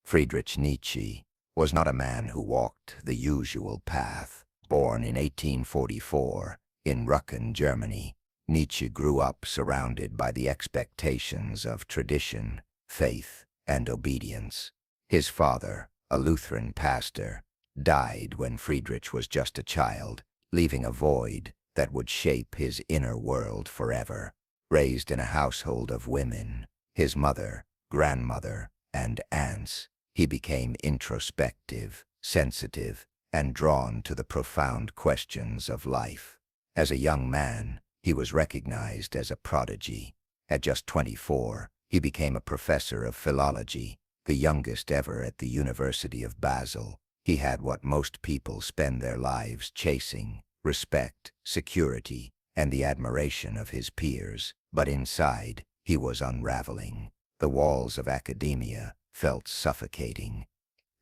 Friedrich Nietzsche was not a man who walked the usual path. Born in 1844 in Rücken, Germany, Nietzsche grew up surrounded by the expectations of tradition, faith, and obedience. His father, a Lutheran pastor, died when Friedrich was just a child, leaving a void that would shape his inner world forever. Raised in a household of women, his mother, grandmother, and aunts, he became introspective, sensitive, and drawn to the profound questions of life. As a young man, he was recognized as a prodigy. At just 24, he became a professor of philology, the youngest ever at the University of Basel. He had what most people spend their lives chasing: respect, security, and the admiration of his peers. But inside, he was unraveling. The walls of academia felt suffocating.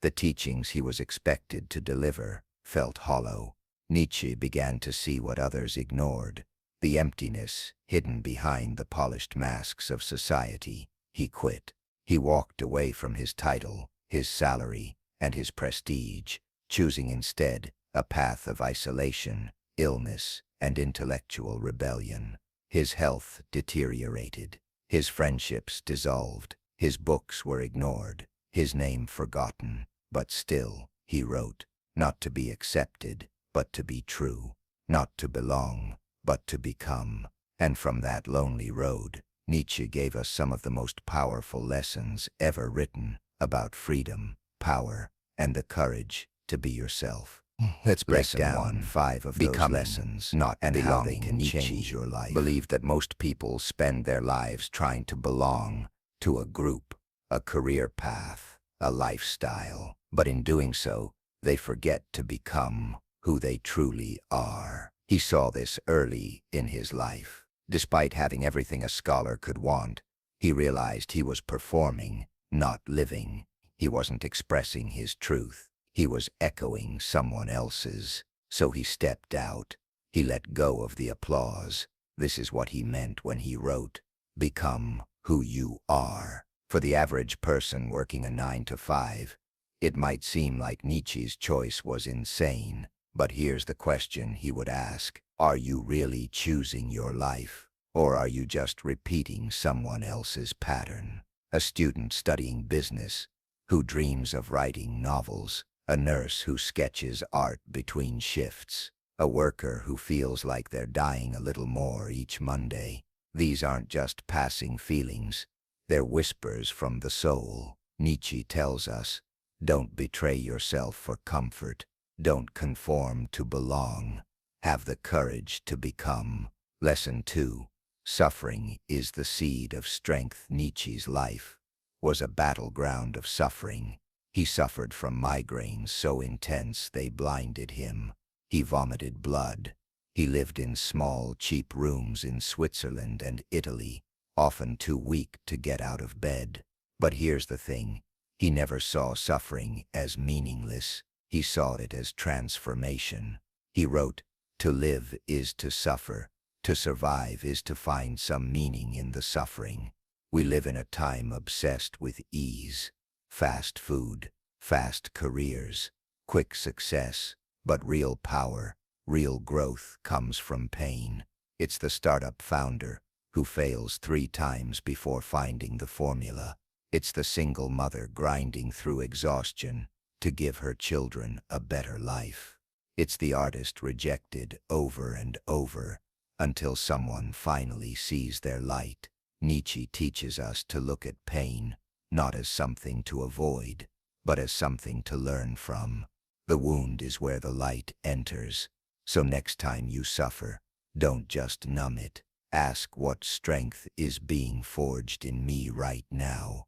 The teachings he was expected to deliver felt hollow. Nietzsche began to see what others ignored: the emptiness hidden behind the polished masks of society. He quit. He walked away from his title, his salary, and his prestige, choosing instead a path of isolation, illness, and intellectual rebellion. His health deteriorated. His friendships dissolved. His books were ignored. His name forgotten. But still, he wrote, not to be accepted, but to be true. Not to belong, but to become. And from that lonely road, Nietzsche gave us some of the most powerful lessons ever written about freedom, power, and the courage to be yourself. Let's break down 5 of those lessons, not and how they can change your life. Believed that most people spend their lives trying to belong to a group, a career path, a lifestyle. But in doing so, they forget to become who they truly are. He saw this early in his life. Despite having everything a scholar could want, he realized he was performing, not living. He wasn't expressing his truth. He was echoing someone else's. So he stepped out. He let go of the applause. This is what he meant when he wrote, "Become who you are." For the average person working a 9 to 5, it might seem like Nietzsche's choice was insane. But here's the question he would ask: are you really choosing your life? Or are you just repeating someone else's pattern? A student studying business who dreams of writing novels, a nurse who sketches art between shifts, a worker who feels like they're dying a little more each Monday. These aren't just passing feelings, they're whispers from the soul. Nietzsche tells us, don't betray yourself for comfort. Don't conform to belong. Have the courage to become. Lesson 2. Suffering is the seed of strength. Nietzsche's life was a battleground of suffering. He suffered from migraines so intense they blinded him. He vomited blood. He lived in small, cheap rooms in Switzerland and Italy, often too weak to get out of bed. But here's the thing: he never saw suffering as meaningless. He saw it as transformation. He wrote, "To live is to suffer. To survive is to find some meaning in the suffering." We live in a time obsessed with ease. Fast food, fast careers, quick success. But real power, real growth comes from pain. It's the startup founder who fails 3 times before finding the formula. It's the single mother grinding through exhaustion to give her children a better life. It's the artist rejected over and over until someone finally sees their light. Nietzsche teaches us to look at pain not as something to avoid, but as something to learn from. The wound is where the light enters. So next time you suffer, don't just numb it. Ask, what strength is being forged in me right now?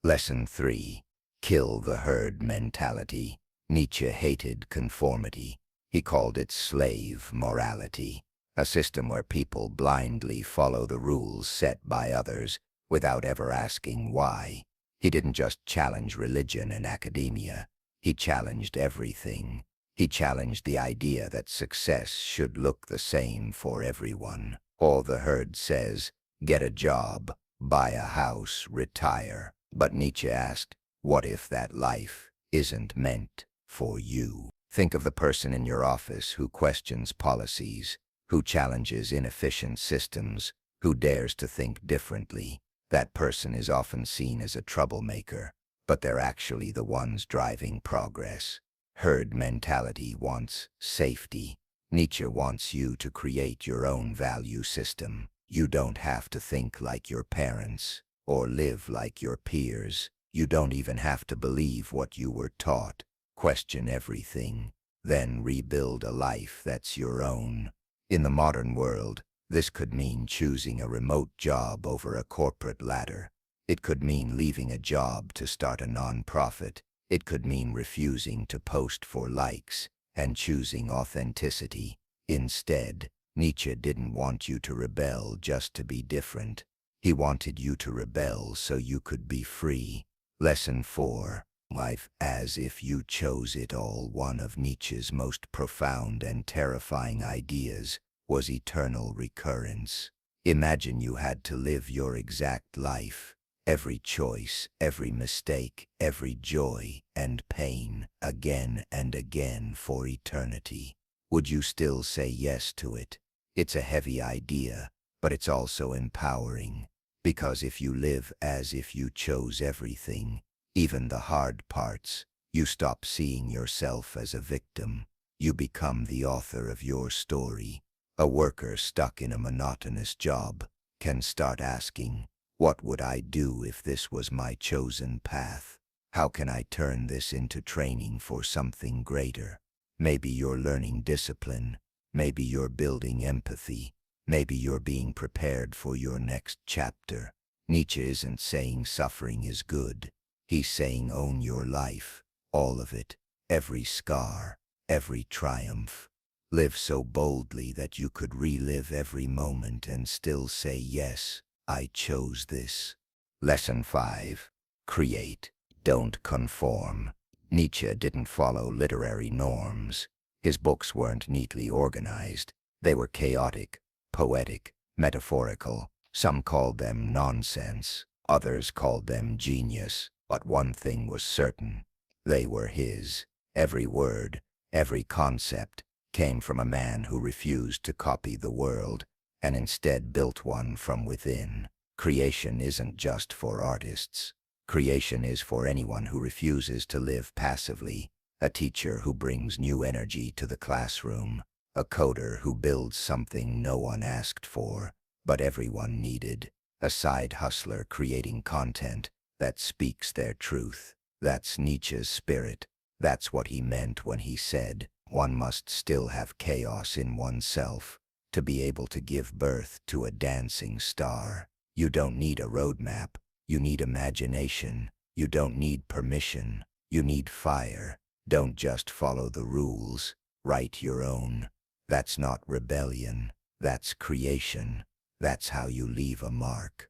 Lesson 3. Kill the herd mentality. Nietzsche hated conformity. He called it slave morality, a system where people blindly follow the rules set by others without ever asking why. He didn't just challenge religion and academia. He challenged everything. He challenged the idea that success should look the same for everyone. All the herd says, get a job, buy a house, retire. But Nietzsche asked, What if that life isn't meant for you? Think of the person in your office who questions policies, who challenges inefficient systems, who dares to think differently. That person is often seen as a troublemaker, but they're actually the ones driving progress. Herd mentality wants safety. Nietzsche wants you to create your own value system. You don't have to think like your parents or live like your peers. You don't even have to believe what you were taught. Question everything, then rebuild a life that's your own. In the modern world, this could mean choosing a remote job over a corporate ladder. It could mean leaving a job to start a nonprofit. It could mean refusing to post for likes and choosing authenticity. Instead, Nietzsche didn't want you to rebel just to be different. He wanted you to rebel so you could be free. Lesson 4. Life as if you chose it all. One of Nietzsche's most profound and terrifying ideas was eternal recurrence. Imagine you had to live your exact life, every choice, every mistake, every joy and pain, again and again for eternity. Would you still say yes to it? It's a heavy idea, but it's also empowering, because if you live as if you chose everything, even the hard parts, you stop seeing yourself as a victim. You become the author of your story. A worker stuck in a monotonous job can start asking, what would I do if this was my chosen path? How can I turn this into training for something greater? Maybe you're learning discipline. Maybe you're building empathy. Maybe you're being prepared for your next chapter. Nietzsche isn't saying suffering is good. He's saying own your life, all of it, every scar, every triumph. Live so boldly that you could relive every moment and still say, yes, I chose this. Lesson 5. Create, don't conform. Nietzsche didn't follow literary norms. His books weren't neatly organized. They were chaotic, poetic, metaphorical. Some called them nonsense. Others called them genius. But one thing was certain. They were his. Every word, every concept came from a man who refused to copy the world and instead built one from within. Creation isn't just for artists. Creation is for anyone who refuses to live passively, a teacher who brings new energy to the classroom, a coder who builds something no one asked for, but everyone needed, a side hustler creating content that speaks their truth. That's Nietzsche's spirit. That's what he meant when he said, one must still have chaos in oneself to be able to give birth to a dancing star. You don't need a roadmap. You need imagination. You don't need permission. You need fire. Don't just follow the rules. Write your own. That's not rebellion. That's creation. That's how you leave a mark.